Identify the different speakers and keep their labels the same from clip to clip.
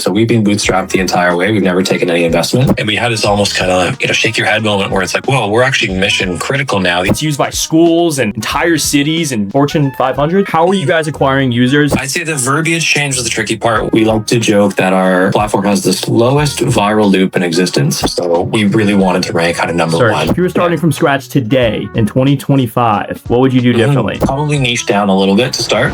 Speaker 1: So we've been bootstrapped the entire way. We've never taken any investment. And we had this almost kind of, shake your head moment where it's like, whoa, we're actually mission critical now.
Speaker 2: It's used by schools and entire cities and Fortune 500. How are you guys acquiring users?
Speaker 1: I'd say the verbiage change was the tricky part. We like to joke that our platform has the slowest viral loop in existence. So we really wanted to rank kind of number one.
Speaker 2: If you were starting from scratch today in 2025, what would you do differently?
Speaker 1: Probably niche down a little bit to start.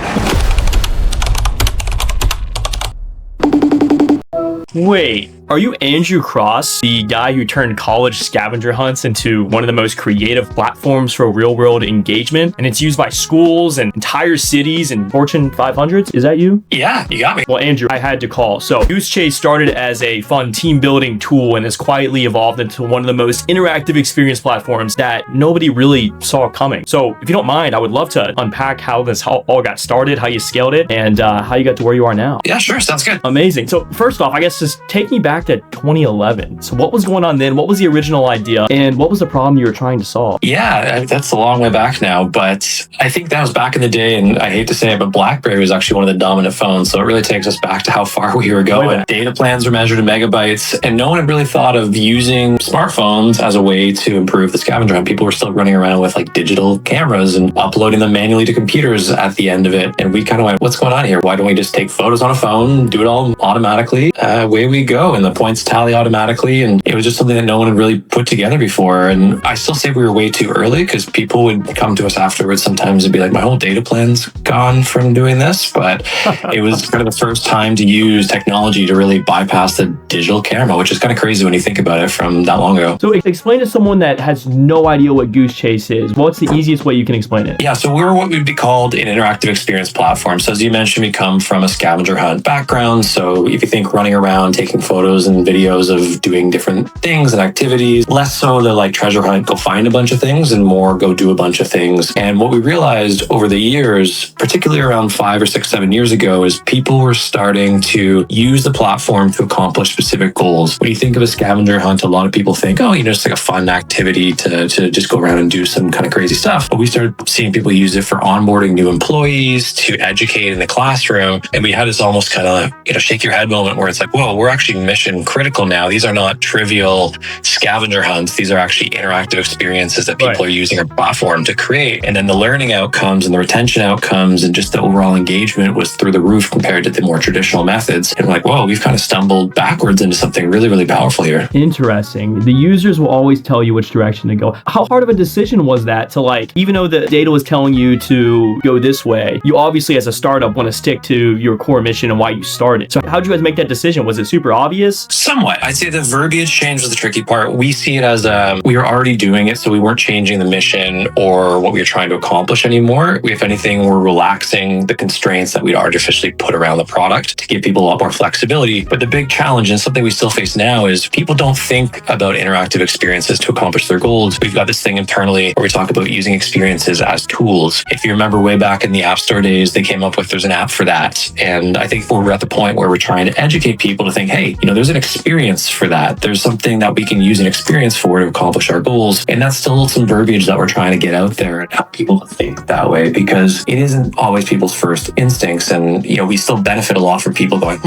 Speaker 2: Wait, are you Andrew Cross, the guy who turned college scavenger hunts into one of the most creative platforms for real-world engagement? And it's used by schools and entire cities and Fortune 500s? Is that you?
Speaker 1: Yeah, you got me.
Speaker 2: Well, Andrew, I had to call. So Goosechase started as a fun team-building tool and has quietly evolved into one of the most interactive experience platforms that nobody really saw coming. So if you don't mind, I would love to unpack how this all got started, how you scaled it, and how you got to where you are now.
Speaker 1: Yeah, sure. Sounds good.
Speaker 2: Amazing. So first off, I guess just take me back to 2011. So what was going on then? What was the original idea? And what was the problem you were trying to solve?
Speaker 1: Yeah, that's a long way back now, but I think that was back in the day, and I hate to say it, but BlackBerry was actually one of the dominant phones. So it really takes us back to how far we were going. Data plans were measured in megabytes, and no one had really thought of using smartphones as a way to improve the scavenger hunt. People were still running around with like digital cameras and uploading them manually to computers at the end of it. And we kind of went, what's going on here? Why don't we just take photos on a phone, do it all automatically? Away we go, and the points tally automatically. And it was just something that no one had really put together before. And I still say we were way too early, because people would come to us afterwards sometimes and be like, my whole data plan's gone from doing this. But it was kind of the first time to use technology to really bypass the digital camera, which is kind of crazy when you think about it from that long ago.
Speaker 2: So explain to someone that has no idea what Goosechase is. What's the easiest way you can explain it?
Speaker 1: Yeah, so we're what would be called an interactive experience platform. So as you mentioned, we come from a scavenger hunt background. So if you think running around, taking photos and videos of doing different things and activities, less so the like treasure hunt, go find a bunch of things, and more go do a bunch of things. And what we realized over the years, particularly around 5 or 6, 7 years ago, is people were starting to use the platform to accomplish specific goals. When you think of a scavenger hunt, a lot of people think, oh, it's like a fun activity to just go around and do some kind of crazy stuff. But we started seeing people use it for onboarding new employees, to educate in the classroom. And we had this almost kind of, shake your head moment where it's like, whoa, we're actually mission critical now. These are not trivial scavenger hunts. These are actually interactive experiences that people are using our platform to create. And then the learning outcomes and the retention outcomes and just the overall engagement was through the roof compared to the more traditional methods. And we're like, whoa, we've kind of stumbled backwards into something really, really powerful here.
Speaker 2: Interesting. The users will always tell you which direction to go. How hard of a decision was that to even though the data was telling you to go this way, you obviously as a startup want to stick to your core mission and why you started. So how'd you guys make that decision? Was it super obvious?
Speaker 1: Somewhat. I'd say the verbiage change was the tricky part. We see it as we were already doing it, so we weren't changing the mission or what we were trying to accomplish anymore. If anything, we're relaxing the constraints that we'd artificially put around the product to give people a lot more flexibility. But the big challenge, and something we still face now, is people don't think about interactive experiences to accomplish their goals. We've got this thing internally where we talk about using experiences as tools. If you remember way back in the App Store days, they came up with there's an app for that. And I think we're at the point where we're trying to educate people to think, hey, there's an experience for that. There's something that we can use an experience for to accomplish our goals. And that's still some verbiage that we're trying to get out there and help people to think that way, because it isn't always people's first instincts. And, we still benefit a lot from people going,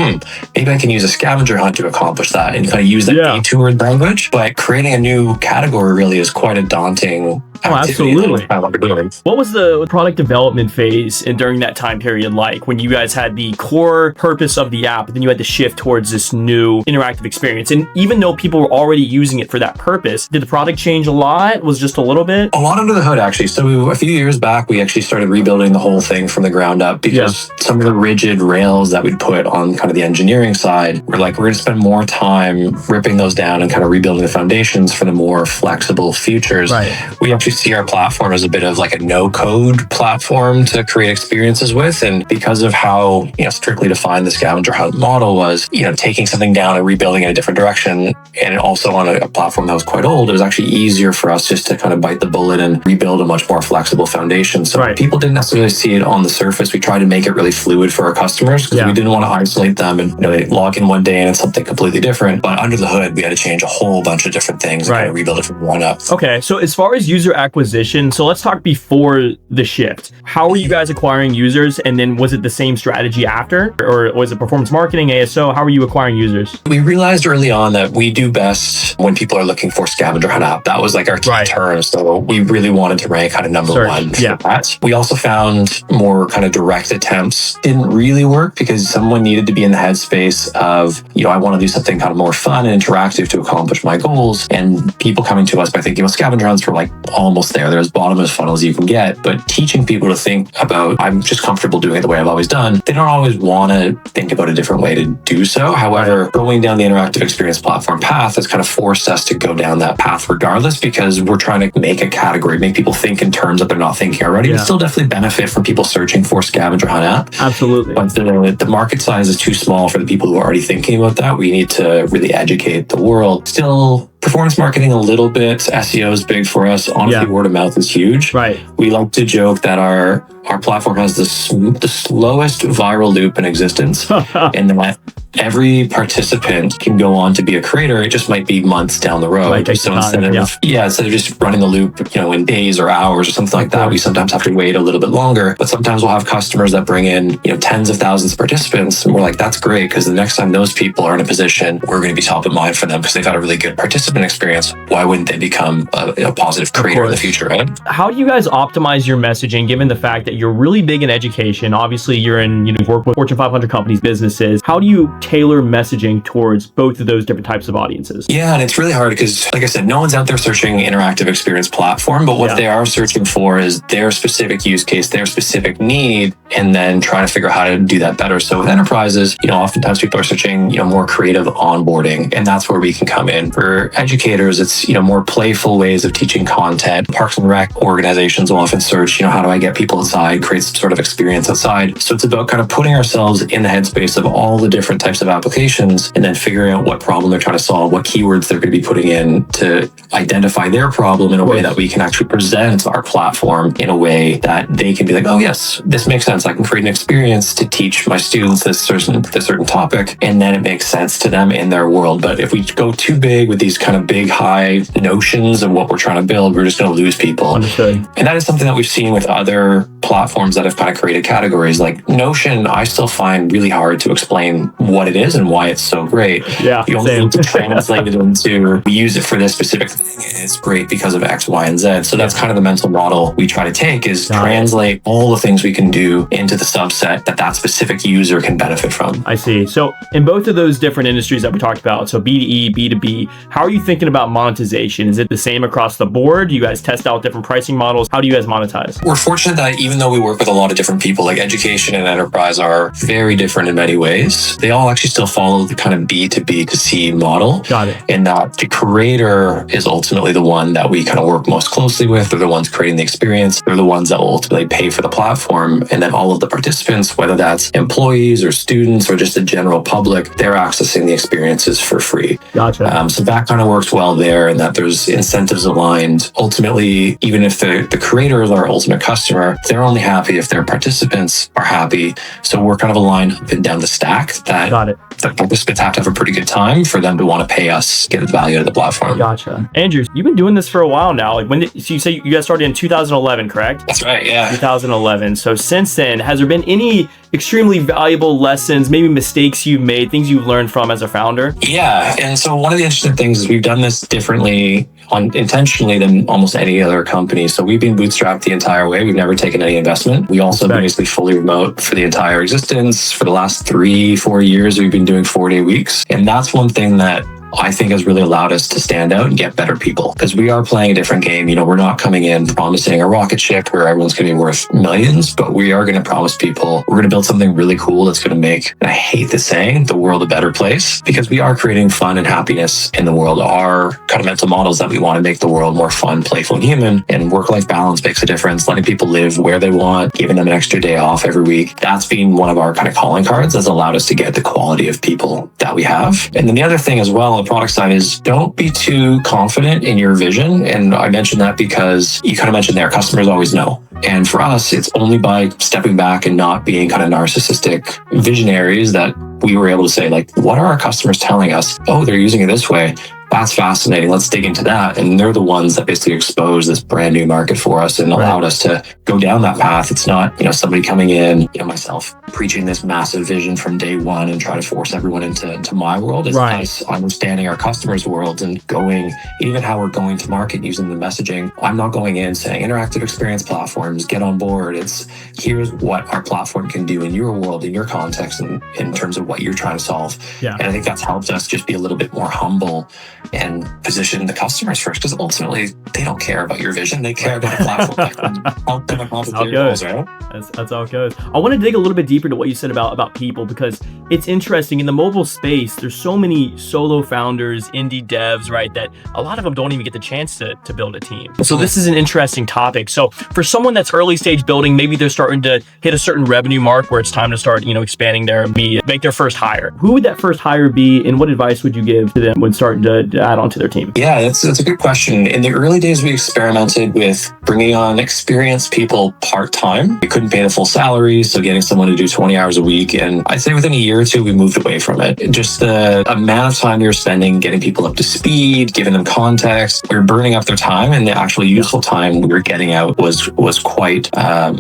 Speaker 1: maybe I can use a scavenger hunt to accomplish that, and kind of use that detoured language. But creating a new category really is quite a daunting activity.
Speaker 2: Absolutely. What was the product development phase and during that time period like, when you guys had the core purpose of the app, but then you had to shift towards this new interactive experience? And even though people were already using it for that purpose, did the product change a lot? Was just a little bit?
Speaker 1: A lot under the hood, actually. So a few years back, we actually started rebuilding the whole thing from the ground up, because some of the rigid rails that we'd put on kind of the engineering side, we're like, we're going to spend more time ripping those down and kind of rebuilding the foundations for the more flexible futures. We actually see our platform as a bit of like a no-code platform to create experiences with. And because of how strictly defined the scavenger hunt model was, taking something down and rebuilding in a different direction, and also on a platform that was quite old, it was actually easier for us just to kind of bite the bullet and rebuild a much more flexible foundation. So people didn't necessarily see it on the surface. We tried to make it really fluid for our customers, because we didn't want to isolate them and they log in one day and it's something completely different. But under the hood, we had to change a whole bunch of different things and kind of rebuild it from one up.
Speaker 2: Okay, so as far as user acquisition, so let's talk before the shift. How were you guys acquiring users, and then was it the same strategy after, or was it performance marketing, ASO? How were you acquiring users?
Speaker 1: We realized early on that we do best when people are looking for scavenger hunt app. That was like our key term. So we really wanted to rank kind of number one for that. We also found more kind of direct attempts didn't really work because someone needed to be in the headspace of, I want to do something kind of more fun and interactive to accomplish my goals. And people coming to us by thinking, scavenger hunts were like almost there. They're as bottom as funnel as you can get. But teaching people to think about, I'm just comfortable doing it the way I've always done, they don't always want to think about a different way to do so. However, going down the interactive experience platform path has kind of forced us to go down that path regardless, because we're trying to make a category, make people think in terms that they're not thinking already. We still definitely benefit from people searching for scavenger hunt app.
Speaker 2: Absolutely.
Speaker 1: But the market size is too small for the people who are already thinking about that. We need to really educate the world. Still, performance marketing a little bit. SEO is big for us. Honestly, word of mouth is huge.
Speaker 2: Right.
Speaker 1: We like to joke that our platform has the slowest viral loop in existence, and that every participant can go on to be a creator. It just might be months down the road. So instead of just running the loop, in days or hours or something like that, we sometimes have to wait a little bit longer. But sometimes we'll have customers that bring in, tens of thousands of participants, and we're like, that's great, because the next time those people are in a position, we're going to be top of mind for them because they've had a really good participant experience. Why wouldn't they become a positive creator in the future, right?
Speaker 2: How do you guys optimize your messaging, given the fact that you're really big in education? Obviously, you're in, work with Fortune 500 companies, businesses. How do you tailor messaging towards both of those different types of audiences?
Speaker 1: Yeah, and it's really hard because, like I said, no one's out there searching interactive experience platform, but what they are searching for is their specific use case, their specific need, and then trying to figure out how to do that better. So with enterprises, oftentimes people are searching, more creative onboarding, and that's where we can come in. For educators, it's, more playful ways of teaching content. Parks and rec organizations will often search, how do I get people outside, create some sort of experience outside. So it's about kind of putting ourselves in the headspace of all the different types of applications and then figuring out what problem they're trying to solve, what keywords they're going to be putting in to identify their problem in a way that we can actually present our platform in a way that they can be like, oh yes, this makes sense. I can create an experience to teach my students this certain topic, and then it makes sense to them in their world. But if we go too big with these kind of big, high notions of what we're trying to build, we're just going to lose people.
Speaker 2: Understood.
Speaker 1: And that is something that we've seen with other platforms that have kind of created categories. Like Notion, I still find really hard to explain what it is and why it's so great.
Speaker 2: Yeah,
Speaker 1: you only need to translate it into, we use it for this specific thing, and it's great because of X, Y, and Z. So that's kind of the mental model we try to take, is translate all the things we can do into the subset that specific user can benefit from.
Speaker 2: I see. So in both of those different industries that we talked about, so B2E, B2B, how are you thinking about monetization? Is it the same across the board? Do you guys test out different pricing models? How do you guys monetize?
Speaker 1: We're fortunate that even though we work with a lot of different people, like education and enterprise are very different in many ways. They all actually still follow the kind of B2B to C model.
Speaker 2: Got it.
Speaker 1: And that the creator is ultimately the one that we kind of work most closely with. They're the ones creating the experience. They're the ones that will ultimately pay for the platform. And then all of the participants, whether that's employees or students or just the general public, they're accessing the experiences for free.
Speaker 2: Gotcha.
Speaker 1: So that kind of works well there, and that there's incentives aligned. Ultimately, even if the creator is our ultimate customer, they're only happy if their participants are happy. So we're kind of aligned up and down the stack that the participants have to have a pretty good time for them to want to pay us, get the value out of the platform.
Speaker 2: Gotcha. Andrew, you've been doing this for a while now. Like so you say you guys started in 2011, correct?
Speaker 1: That's right, yeah.
Speaker 2: 2011. So since then, has there been any extremely valuable lessons, maybe mistakes you've made, things you've learned from as a founder?
Speaker 1: Yeah, and so one of the interesting things is we've done this differently intentionally than almost any other company. So we've been bootstrapped the entire way. We've never taken any investment. We also been basically fully remote for the entire existence. For the last 3-4 years, we've been doing 4-day weeks. And that's one thing that I think has really allowed us to stand out and get better people, because we are playing a different game. We're not coming in promising a rocket ship where everyone's going to be worth millions, but we are going to promise people we're going to build something really cool that's going to make, and I hate this saying, the world a better place, because we are creating fun and happiness in the world. Our kind of mental models that we want to make the world more fun, playful, and human, and work-life balance makes a difference. Letting people live where they want, giving them an extra day off every week. That's been one of our kind of calling cards that's allowed us to get the quality of people that we have. And then the other thing as well, the product side, is don't be too confident in your vision. And I mentioned that because you kind of mentioned there, customers always know. And for us, it's only by stepping back and not being kind of narcissistic visionaries that we were able to say, like, what are our customers telling us? Oh, they're using it this way. that's fascinating. Let's dig into that. And they're the ones that basically exposed this brand new market for us and allowed us to go down that path. It's not, somebody coming in, myself preaching this massive vision from day one and try to force everyone into my world. It's us understanding our customers' world and going, even how we're going to market using the messaging. I'm not going in saying interactive experience platforms, get on board. It's here's what our platform can do in your world, in your context, and in terms of what you're trying to solve.
Speaker 2: Yeah.
Speaker 1: And I think that's helped us just be a little bit more humble and position the customers first, because ultimately they don't care about your vision. They care about a platform that can help them accomplish their goals, right?
Speaker 2: That's how it goes. I want to dig a little bit deeper to what you said about people, because it's interesting. In the mobile space, there's so many solo founders, indie devs, right, that a lot of them don't even get the chance to build a team. So this is an interesting topic. So for someone that's early stage building, maybe they're starting to hit a certain revenue mark where it's time to start, expanding their media, make their first hire. Who would that first hire be, and what advice would you give to them when starting to add on to their team?
Speaker 1: Yeah, that's a good question. In the early days, we experimented with bringing on experienced people part-time. We couldn't pay the full salary, so getting someone to do 20 hours a week. And I'd say within a year or two, we moved away from it. Just the amount of time we were spending getting people up to speed, giving them context, we were burning up their time, and the actual useful time we were getting out was quite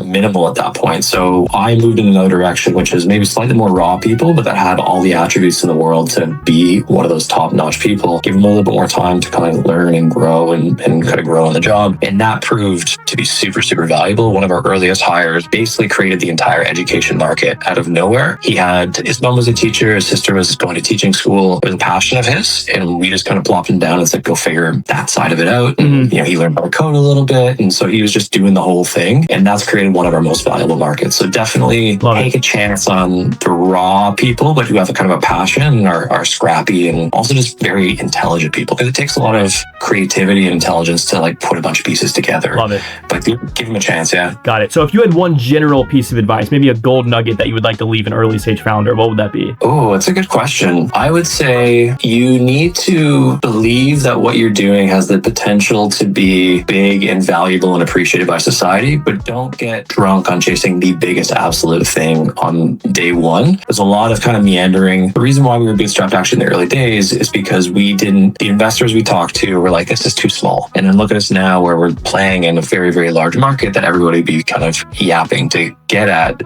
Speaker 1: minimal at that point. So I moved in another direction, which is maybe slightly more raw people, but that had all the attributes in the world to be one of those top-notch people. Give them a little bit more time to kind of learn and grow and kind of grow on the job. And that proved to be super, super valuable. One of our earliest hires basically created the entire education market out of nowhere. His mom was a teacher, his sister was going to teaching school. It was a passion of his, and we just kind of plopped him down and said, go figure that side of it out. And, he learned how to code a little bit. And so he was just doing the whole thing. And that's created one of our most valuable markets. So definitely take a chance on the raw people, but who have a kind of a passion and are scrappy, and also just very intelligent people, because it takes a lot of creativity and intelligence to like put a bunch of pieces together.
Speaker 2: Love it.
Speaker 1: But give them a chance. Yeah.
Speaker 2: Got it. So if you had one general piece of advice, maybe a gold nugget that you would like to leave an early stage founder, what would that be?
Speaker 1: Oh, that's a good question. I would say you need to believe that what you're doing has the potential to be big and valuable and appreciated by society, but don't get drunk on chasing the biggest absolute thing on day one. There's a lot of kind of meandering. The reason why we were bootstrapped actually in the early days is because the investors we talked to were like, this is too small. And then look at us now where we're playing in a very, very large market that everybody would be kind of yapping to get at.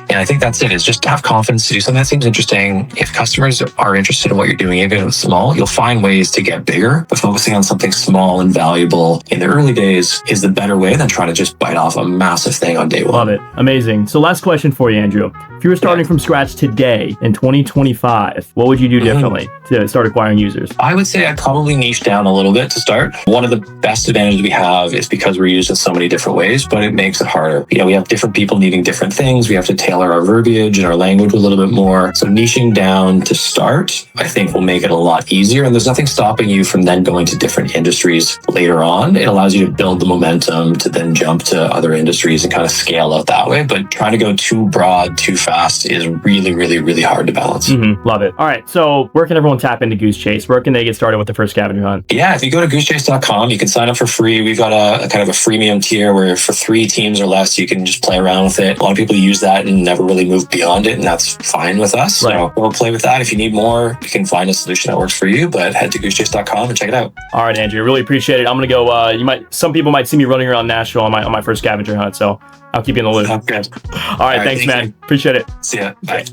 Speaker 1: And I think that's it, is just have confidence to do something that seems interesting. If customers are interested in what you're doing, even if it's small, you'll find ways to get bigger. But focusing on something small and valuable in the early days is the better way than trying to just bite off a massive thing on day one.
Speaker 2: Love it. Amazing. So last question for you, Andrew. If you were starting from scratch today in 2025, what would you do differently to start acquiring users?
Speaker 1: I would say I'd probably niche down a little bit to start. One of the best advantages we have is because we're used in so many different ways, but it makes it harder. We have different people needing different things. We have to tailor our verbiage and our language a little bit more. So niching down to start, I think, will make it a lot easier. And there's nothing stopping you from then going to different industries later on. It allows you to build the momentum to then jump to other industries and kind of scale out that way. But trying to go too broad, too fast is really, really, really hard to balance.
Speaker 2: Love it. All right. So where can everyone tap into Goosechase? Where can they get started with the first scavenger hunt?
Speaker 1: Yeah, if you go to goosechase.com, you can sign up for free. We've got a kind of a freemium tier where for 3 teams or less, you can just play around with it. A lot of people use that and never really move beyond it, and that's fine with us. So we'll play with that. If you need more, you can find a solution that works for you, but head to goosechase.com and check it out.
Speaker 2: All right, Andrew, really appreciate it. I'm going to go, some people might see me running around Nashville on my first scavenger hunt, so I'll keep you in the loop.
Speaker 1: Good.
Speaker 2: All right, thanks, man. Appreciate it.
Speaker 1: See ya. Bye.